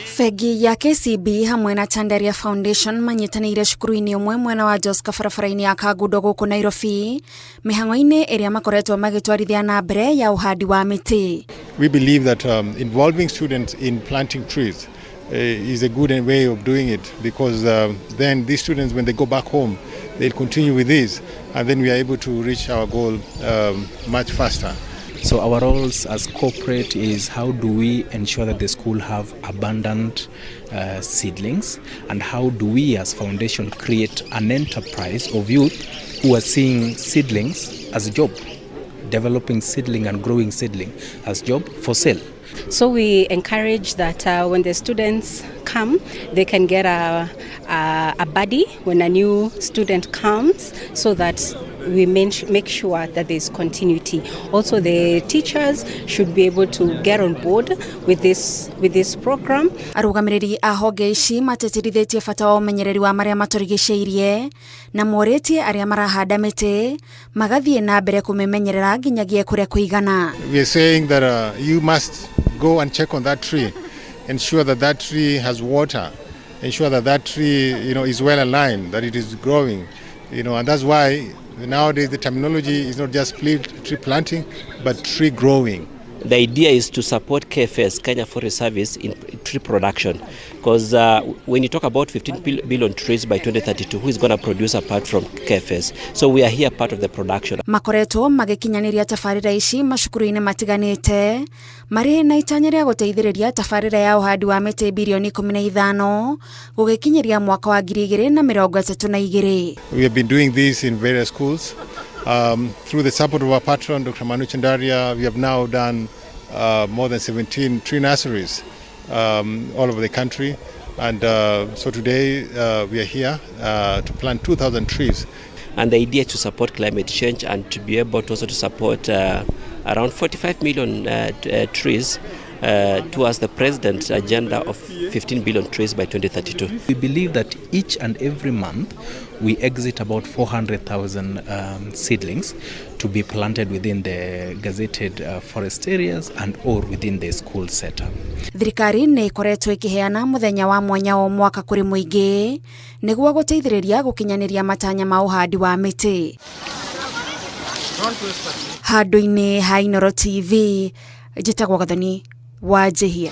Fegi ya KCB hamwe na Chandaria Foundation manyitanĩire cukuru-inĩ ũmwe mwena wa Jos barabara-inĩ ya Kagundo gũkũ Nairobi mĩhang'o-inĩ ĩrĩa makoretwo magĩtwarithia na mbere ya ũhandi wa mĩtĩ. We believe that involving students in planting trees is a good way of doing it, because then these students, when they go back home, they'll continue with this, and then we are able to reach our goal much faster. So our roles as corporate is how do we ensure that the school have abundant seedlings, and how do we as foundation create an enterprise of youth who are seeing seedlings as a job, developing seedling and growing seedling as job for sale. So we encourage that when the students come, they can get a buddy when a new student comes, so that we make sure that there's continuity. Also, the teachers should be able to get on board with this program. Arũgamĩrĩri a honge ici matetirithĩtie bata wa ũmenyereri wa marĩa matũrigicĩirie na morĩtie arĩa marahanda mĩtĩ magathiĩ na mbere kũmĩmenyerera nginyagia kũrĩa kũigana. We are saying that you must go and check on that tree, ensure that that tree has water, ensure that that tree, is well aligned, that it is growing, and that's why nowadays the terminology is not just tree planting, but tree growing. The idea is to support KFS, Kenya Forest Service, in tree production, because when you talk about 15 billion trees by 2032, who is going to produce apart from KFS? So we are here part of the production. Makoretwo magĩkinyanĩria tabarĩra ici macukuru-inĩ matiganĩte marĩ na itanya rĩa gũteithĩrĩria tabarĩra ya ũhandi wa mĩtĩ bilioni 15 gũgĩkinyĩria mwaka wa 2032. We have been doing this in various schools. Through the support of our patron, Dr. Manu Chandaria, we have now done more than 17 tree nurseries all over the country. And so today we are here to plant 2,000 trees. And the idea is to support climate change and to be able to also to support around 45 million trees towards the president's agenda of 15 billion trees by 2032. We believe that each and every month we exit about 400,000 seedlings to be planted within the gazetted forest areas and or within the school setup. Thirikari nĩ ĩkoretwo ĩkĩheana mũthenya wa mwanya wa mwaka kũrĩ mũingĩ nĩguo gũteithĩrĩria gũkinyanĩria matanya ma ũhandi wa mĩtĩ. Handũ-inĩ ha Inooro TV, njĩtagwo Gathoni wa Jehia.